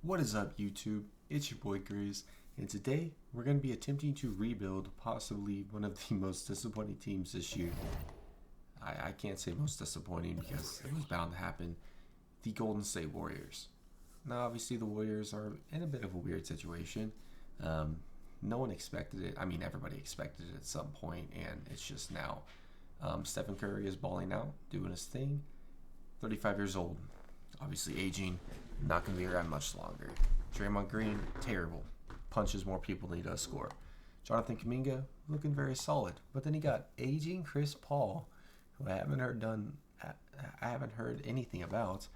What is up, YouTube? It's your boy Grizz, and today we're going to be attempting to rebuild possibly one of the most disappointing teams this year. I can't say most disappointing because it was bound to happen. The Golden State Warriors. Now, obviously, the Warriors are in a bit of a weird situation. Um, no one expected it. I mean, everybody expected it at some point, and it's just now. Stephen Curry is balling out, doing his thing. 35 years old, obviously aging, not going to be around much longer. Draymond Green, terrible. Punches more people than he does score. Jonathan Kuminga, looking very solid. But then he got aging Chris Paul, who I haven't heard anything about.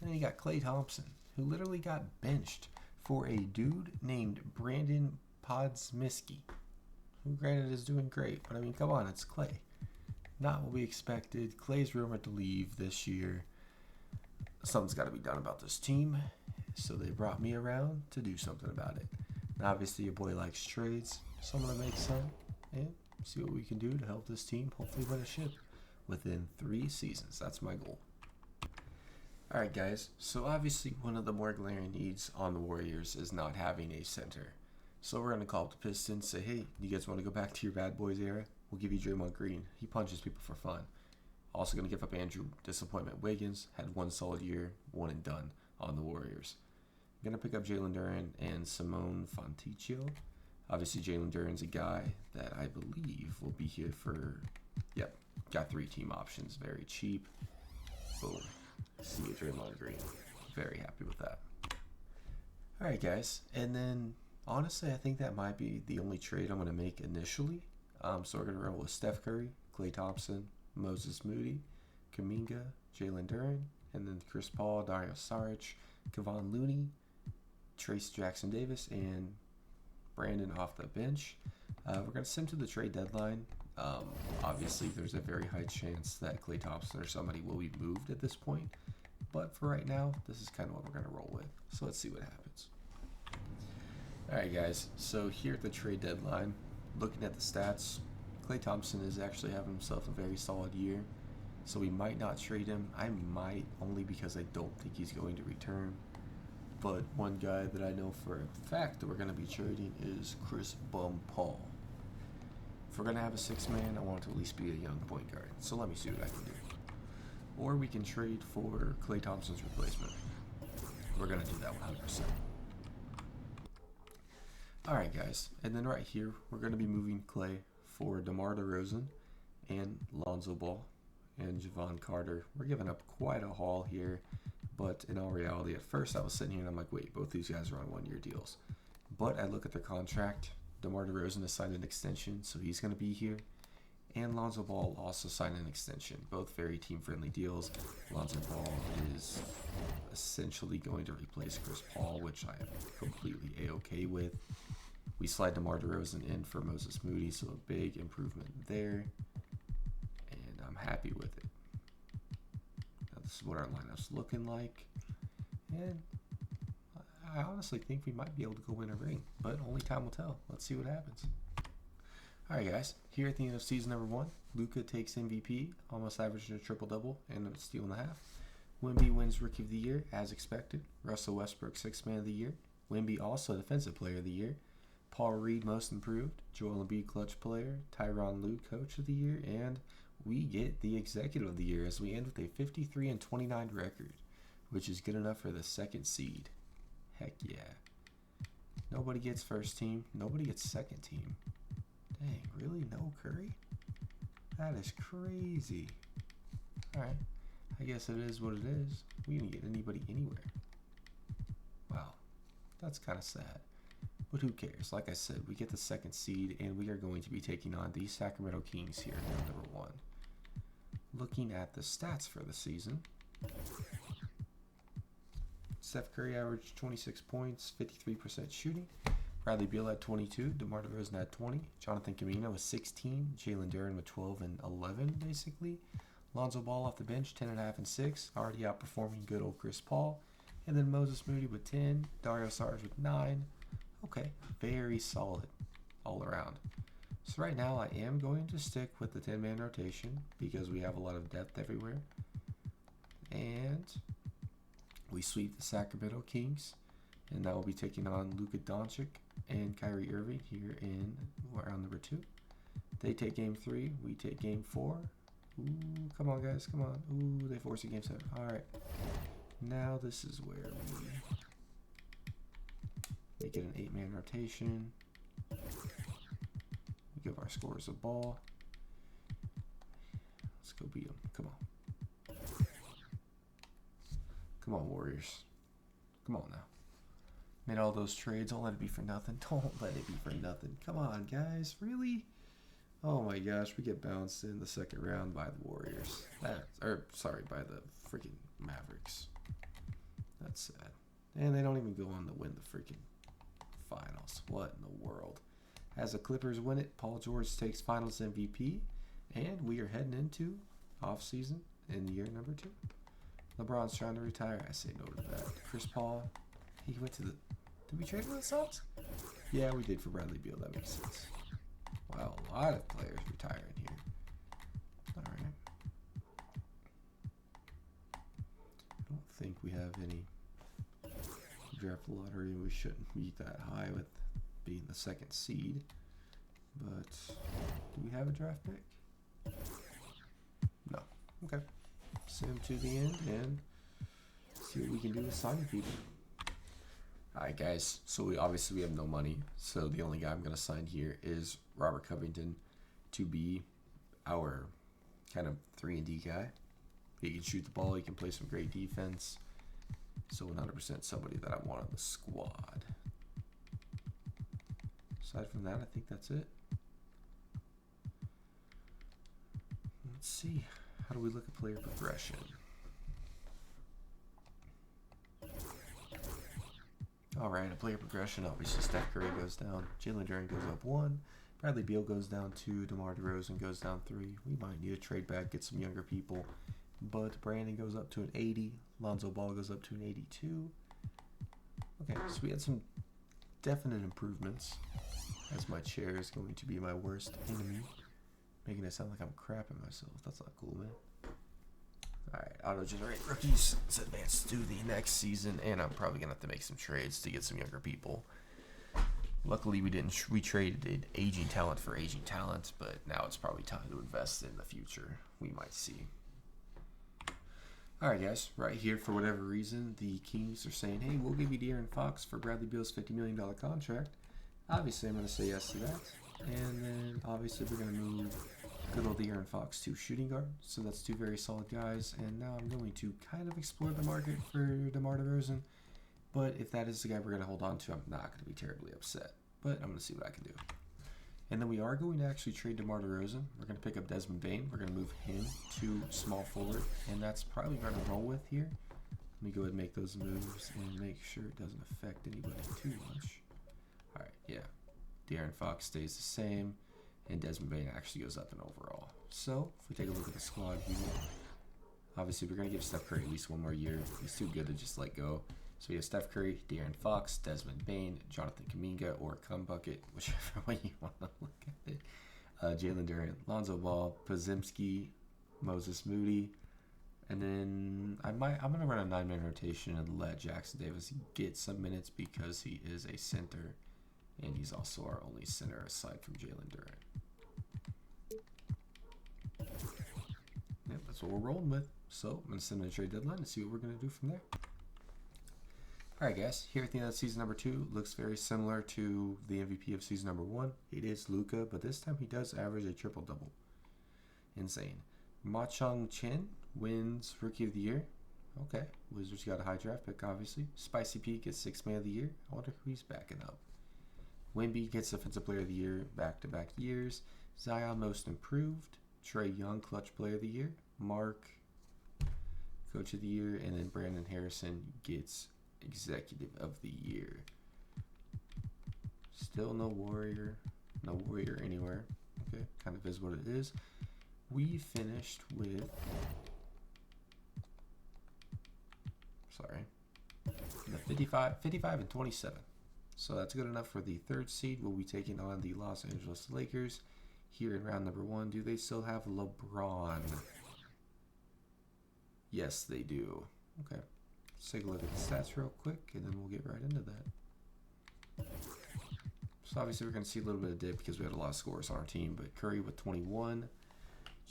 And then you got Klay Thompson, who literally got benched for a dude named Brandon Podsmisky, who granted is doing great, but I mean, come on, it's Klay. Not what we expected. Klay's rumored to leave this year. Something's got to be done about this team, so they brought me around to do something about it. Now, obviously, your boy likes trades, so I'm going to make some and see what we can do to help this team hopefully win a ship within 3 seasons. That's my goal. Alright, guys, so obviously one of the more glaring needs on the Warriors is not having a center. So we're going to call up the Pistons, say, hey, you guys want to go back to your bad boys era? We'll give you Draymond Green. He punches people for fun. Also going to give up Andrew Disappointment Wiggins. Had one solid year, one and done on the Warriors. Going to pick up Jalen Duren and Simone Fontecchio. Obviously, Jalen Duren's a guy that I believe will be here for, yep, got 3 team options. Very cheap. Boom. See you, Draymond Green. Very happy with that. All right, guys. And then, honestly, I think that might be the only trade I'm going to make initially. So we're going to roll with Steph Curry, Klay Thompson, Moses Moody, Kuminga, Jalen Duren, and then Chris Paul, Dario Saric, Kevon Looney, Trace Jackson Davis, and Brandon off the bench. We're going to send to the trade deadline. Obviously, there's a very high chance that Klay Thompson or somebody will be moved at this point. But for right now, this is kind of what we're going to roll with. So let's see what happens. Alright, guys. So here at the trade deadline, looking at the stats, Klay Thompson is actually having himself a very solid year. So we might not trade him. I might, only because I don't think he's going to return. But one guy that I know for a fact that we're going to be trading is Chris Bum Paul. If we're going to have a 6-man, I want it to at least be a young point guard. So let me see what I can do. Or we can trade for Klay Thompson's replacement. We're going to do that 100%. Alright, guys. And then right here, we're going to be moving Klay for DeMar DeRozan and Lonzo Ball and Javon Carter. We're giving up quite a haul here. But in all reality, at first I was sitting here and I'm like, wait, both these guys are on 1-year deals. But I look at their contract. DeMar DeRozan has signed an extension, so he's going to be here. And Lonzo Ball also signed an extension. Both very team-friendly deals. Lonzo Ball is essentially going to replace Chris Paul, which I am completely A-okay with. We slide DeMar DeRozan in for Moses Moody, so a big improvement there. And I'm happy with it. Now this is what our lineup's looking like. And I honestly think we might be able to go win a ring, but only time will tell. Let's see what happens. Alright, guys, here at the end of season number 1, Luka takes MVP, almost averaging a triple-double and a steal and a half. Wemby wins Rookie of the Year, as expected. Russell Westbrook, 6th Man of the Year. Wemby also Defensive Player of the Year. Paul Reed, Most Improved. Joel Embiid, Clutch Player. Tyronn Lue, Coach of the Year. And we get the Executive of the Year as we end with a 53-29 record, which is good enough for the 2nd seed. Heck yeah. Nobody gets first team. Nobody gets second team. Dang, really? No Curry? That is crazy. Alright. I guess it is what it is. We didn't get anybody anywhere. Wow. That's kind of sad. But who cares? Like I said, we get the 2nd seed, and we are going to be taking on the Sacramento Kings here in round number 1. Looking at the stats for the season. Steph Curry averaged 26 points, 53% shooting. Bradley Beal had 22, DeMar DeRozan had 20, Jonathan Kuminga with 16, Jalen Duren with 12 and 11, basically. Lonzo Ball off the bench, 10.5 and 6, already outperforming good old Chris Paul. And then Moses Moody with 10, Dario Saric with 9. Okay, very solid all around. So right now I am going to stick with the 10-man rotation because we have a lot of depth everywhere. And we sweep the Sacramento Kings. And that will be taking on Luka Doncic and Kyrie Irving here in round number 2. They take game 3. We take game 4. Ooh, come on, guys. Come on. Ooh, they force a game 7. All right. Now this is where we make it an 8-man rotation. We give our scorers a ball. Let's go beat them. Come on. Come on, Warriors. Come on now. Made all those trades. Don't let it be for nothing. Don't let it be for nothing. Come on, guys. Really? Oh my gosh, we get bounced in the second round by the Warriors. Sorry, by the freaking Mavericks. That's sad. And they don't even go on to win the freaking finals. What in the world? As the Clippers win it, Paul George takes finals MVP. And we are heading into off-season in year number 2. LeBron's trying to retire. I say no to that. Chris Paul, he went to the... Did we trade for the Suns? Yeah, we did for Bradley Beal. That makes sense. Wow, a lot of players retiring here. All right. I don't think we have any draft lottery. We shouldn't be that high with being the 2nd seed. But do we have a draft pick? No. Okay. Send him to the end and see what we can do with signing people. Alright guys, so we have no money, so the only guy I'm going to sign here is Robert Covington to be our kind of 3-and-D guy. He can shoot the ball, he can play some great defense, so 100% somebody that I want on the squad. Aside from that, I think that's it. Let's see, how do we look at player progression? Alright, a player progression, obviously Steph Curry goes down, Jalen Duren goes up 1, Bradley Beal goes down 2, DeMar DeRozan goes down 3. We might need to trade back, get some younger people, but Brandon goes up to an 80, Lonzo Ball goes up to an 82. Okay, so we had some definite improvements, as my chair is going to be my worst enemy, making it sound like I'm crapping myself. That's not cool, man. Alright, auto-generate rookies. Let's advance to the next season, and I'm probably going to have to make some trades to get some younger people. Luckily, we traded aging talent for aging talent, but now it's probably time to invest in the future. We might see. Alright, guys, right here, for whatever reason, the Kings are saying, hey, we'll give you De'Aaron Fox for Bradley Beal's $50 million contract. Obviously, I'm going to say yes to that. And then, obviously, we're going to move good old De'Aaron Fox to shooting guard. So that's 2 very solid guys. And now I'm going to kind of explore the market for DeMar DeRozan. But if that is the guy we're going to hold on to, I'm not going to be terribly upset. But I'm going to see what I can do. And then we are going to actually trade DeMar DeRozan. We're going to pick up Desmond Bane. We're going to move him to small forward. And that's probably going to roll with here. Let me go ahead and make those moves and make sure it doesn't affect anybody too much. Alright, yeah. De'Aaron Fox stays the same. And Desmond Bane actually goes up in overall. So, if we take a look at the squad here, obviously we're going to give Steph Curry at least 1 more year. He's too good to just let go. So we have Steph Curry, De'Aaron Fox, Desmond Bane, Jonathan Kuminga, or Kumbucket, whichever way you want to look at it. Jalen Duren, Lonzo Ball, Podziemski, Moses Moody. And then I'm going to run a 9-man rotation and let Jackson Davis get some minutes because he is a center. And he's also our only center aside from Jalen Duren. Yep, that's what we're rolling with. So I'm going to send him a trade deadline and see what we're going to do from there. Alright guys, here at the end of season number 2, looks very similar to the MVP of season number 1. It is Luka, but this time he does average a triple-double. Insane. Ma Chong-Chen wins Rookie of the Year. Okay, Wizards got a high draft pick, obviously. Spicy Pete gets 6th Man of the Year. I wonder who he's backing up. Wemby gets Defensive Player of the Year back-to-back years. Zion Most Improved. Trae Young Clutch Player of the Year. Mark Coach of the Year. And then Brandon Harrison gets Executive of the Year. Still no Warrior. No Warrior anywhere. Okay, kind of is what it is. We finished with... Sorry. The 55 and 27. So that's good enough for the 3rd seed. We'll be taking on the Los Angeles Lakers here in round number 1. Do they still have LeBron? Yes, they do. Okay. Let's take a look at the stats real quick, and then we'll get right into that. So obviously we're going to see a little bit of dip because we had a lot of scores on our team, but Curry with 21,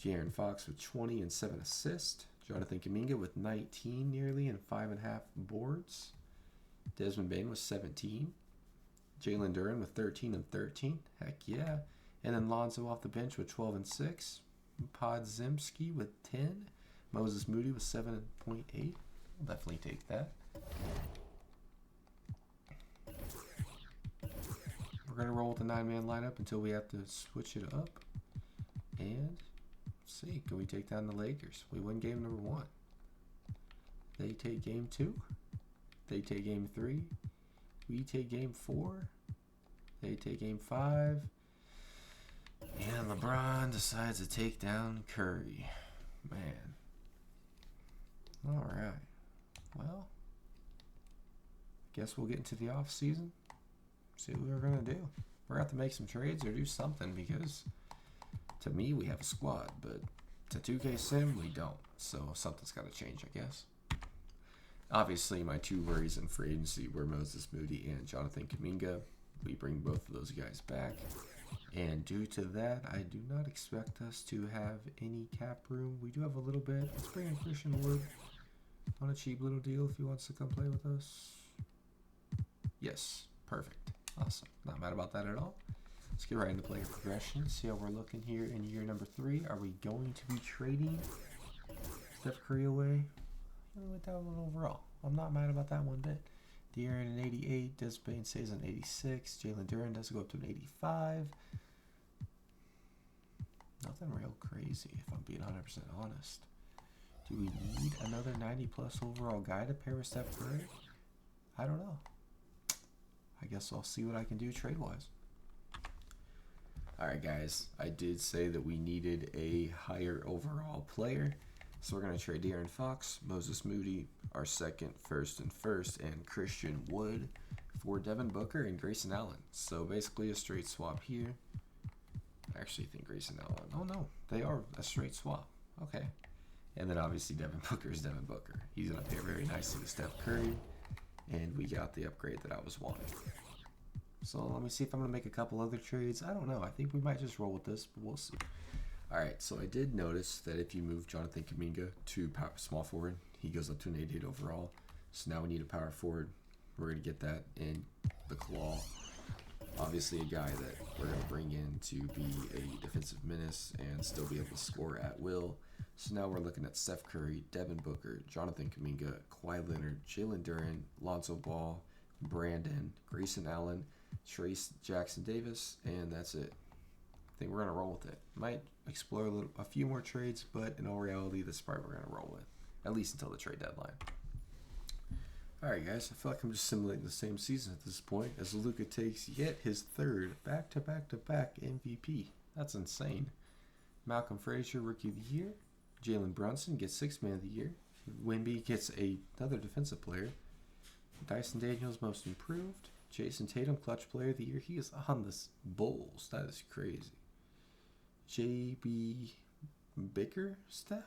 De'Aaron Fox with 20 and 7 assists, Jonathan Kuminga with 19 nearly and 5.5 boards, Desmond Bane with 17, Jalen Duren with 13 and 13, heck yeah, and then Lonzo off the bench with 12 and 6, Podziemski with 10, Moses Moody with 7.8, I'll definitely take that. We're going to roll with the 9-man lineup until we have to switch it up. And let's see, can we take down the Lakers? We win game number 1. They take game 2. They take game 3. We take game 4. They take game 5. And LeBron decides to take down Curry. Man. Alright. Well, guess we'll get into the off season. See what we're going to do. We're going to have to make some trades or do something because to me we have a squad, but to 2K Sim we don't. So something's got to change, I guess. Obviously my 2 worries in free agency were Moses Moody and Jonathan Kuminga. We bring both of those guys back. And due to that, I do not expect us to have any cap room. We do have a little bit. Let's bring in Christian Wood on a cheap little deal if he wants to come play with us. Yes, perfect. Awesome. Not mad about that at all. Let's get right into player progression. See how we're looking here in year number 3. Are we going to be trading Steph Curry away? We went down one overall. I'm not mad about that one bit. De'Aaron an 88. Des Bane stays an 86. Jalen Duren does go up to an 85. Nothing real crazy if I'm being 100% honest. Do we need another 90-plus overall guy to pair with Steph Curry? I don't know. I guess I'll see what I can do trade-wise. Alright guys, I did say that we needed a higher overall player. So we're going to trade De'Aaron Fox, Moses Moody, our second, first, and Christian Wood for Devin Booker and Grayson Allen. So basically a straight swap here. I actually think Grayson Allen. Oh no, they are a straight swap. Okay. And then obviously Devin Booker is Devin Booker. He's going to pair very nicely with Steph Curry. And we got the upgrade that I was wanting. So let me see if I'm going to make a couple other trades. I don't know. I think we might just roll with this, but we'll see. Alright, so I did notice that if you move Jonathan Kuminga to power small forward, he goes up to an 88 overall. So now we need a power forward. We're going to get that in the claw. Obviously a guy that we're going to bring in to be a defensive menace and still be able to score at will. So now we're looking at Steph Curry, Devin Booker, Jonathan Kuminga, Kawhi Leonard, Jalen Duren, Lonzo Ball, Brandon, Grayson Allen, Trace Jackson Davis, and that's it. I think we're going to roll with it. Might explore a few more trades, but in all reality, this is probably we're going to roll with, at least until the trade deadline. Alright guys, I feel like I'm just simulating the same season at this point as Luka takes yet his 3rd back-to-back-to-back MVP. That's insane. Malcolm Frazier, Rookie of the Year. Jalen Brunson gets 6th Man of the Year. Wemby gets another Defensive Player. Dyson Daniels, Most Improved. Jason Tatum, Clutch Player of the Year. He is on the Bulls. That is crazy. J.B. Bickerstaff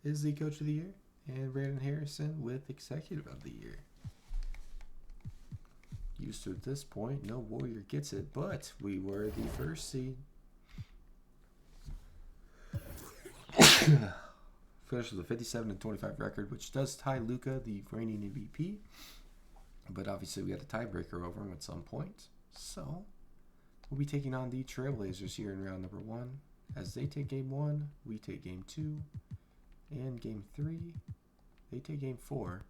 is the Coach of the Year. And Brandon Harrison with Executive of the Year. Used to at this point, no Warrior gets it, but we were the 1st seed. Finished with a 57-25 record, which does tie Luka, the reigning MVP. But obviously we had a tiebreaker over him at some point. So we'll be taking on the Trailblazers here in round number 1. As they take game 1, we take game 2. And game 3, they take game 4.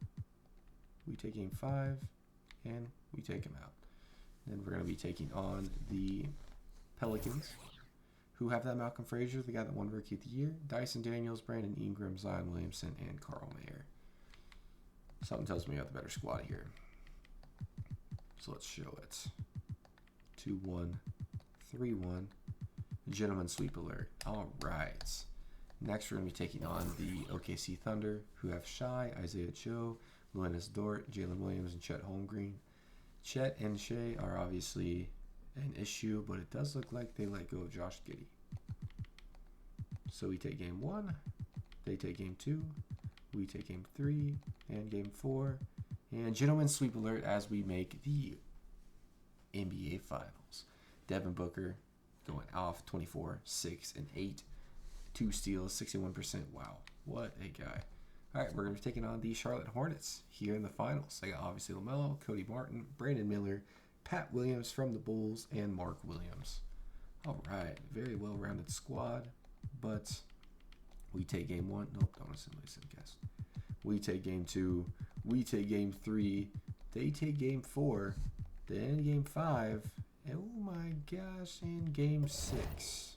We take game 5, and we take them out. Then we're going to be taking on the Pelicans, who have that Malcolm Frazier, the guy that won Rookie of the Year, Dyson Daniels, Brandon Ingram, Zion Williamson, and Carl Mayer. Something tells me I have the better squad here. So let's show it. 2-1, 3-1. Gentleman sweep alert. All right. Next, we're going to be taking on the OKC Thunder, who have Shai, Isaiah Joe, Luenis Dort, Jalen Williams, and Chet Holmgreen. Chet and Shea are obviously an issue, but it does look like they let go of Josh Giddey. So we take game 1, they take game 2, we take game 3, and game 4, And gentlemen, sweep alert as we make the NBA Finals. Devin Booker going off 24, 6, and 8. 2 steals, 61%. Wow, what a guy. All right, we're going to be taking on the Charlotte Hornets here in the finals. I got obviously LaMelo, Cody Martin, Brandon Miller, Pat Williams from the Bulls, and Mark Williams. All right, very well-rounded squad, but we take game 1. Nope, don't assimilate simcast. We take game 2. We take game 3. They take game 4. Then game 5. Oh my gosh, and game 6.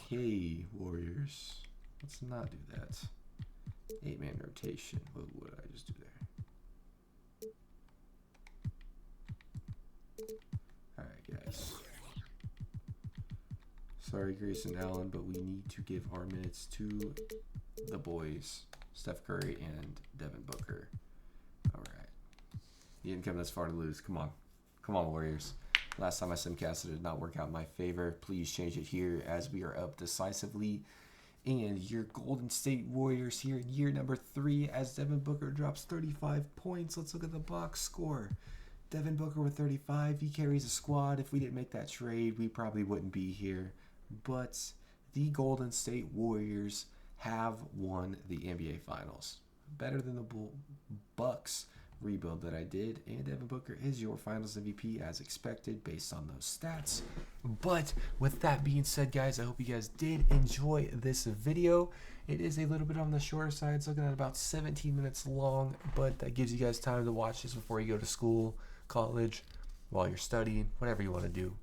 Okay, Warriors. Let's not do that. 8-man rotation. What would I just do there? Alright, guys. Sorry, Grayson Allen, but we need to give our minutes to the boys, Steph Curry and Devin Booker. Alright. You didn't come this far to lose. Come on. Come on, Warriors. Last time I simcasted did not work out in my favor. Please change it here as we are up decisively. And your Golden State Warriors here in year number 3 as Devin Booker drops 35 points. Let's look at the box score. Devin Booker with 35. He carries a squad. If we didn't make that trade, we probably wouldn't be here. But the Golden State Warriors have won the NBA Finals. Better than the Bucks rebuild that I did, and Devin Booker is your Finals MVP as expected based on those stats. But with that being said, guys, I hope you guys did enjoy this video. It is a little bit on the shorter side. It's looking at about 17 minutes long, but that gives you guys time to watch this before you go to school, college, while you're studying, whatever you want to do.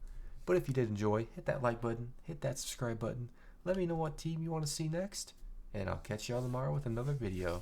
But if you did enjoy, hit that like button, hit that subscribe button. Let me know what team you want to see next, and I'll catch y'all tomorrow with another video.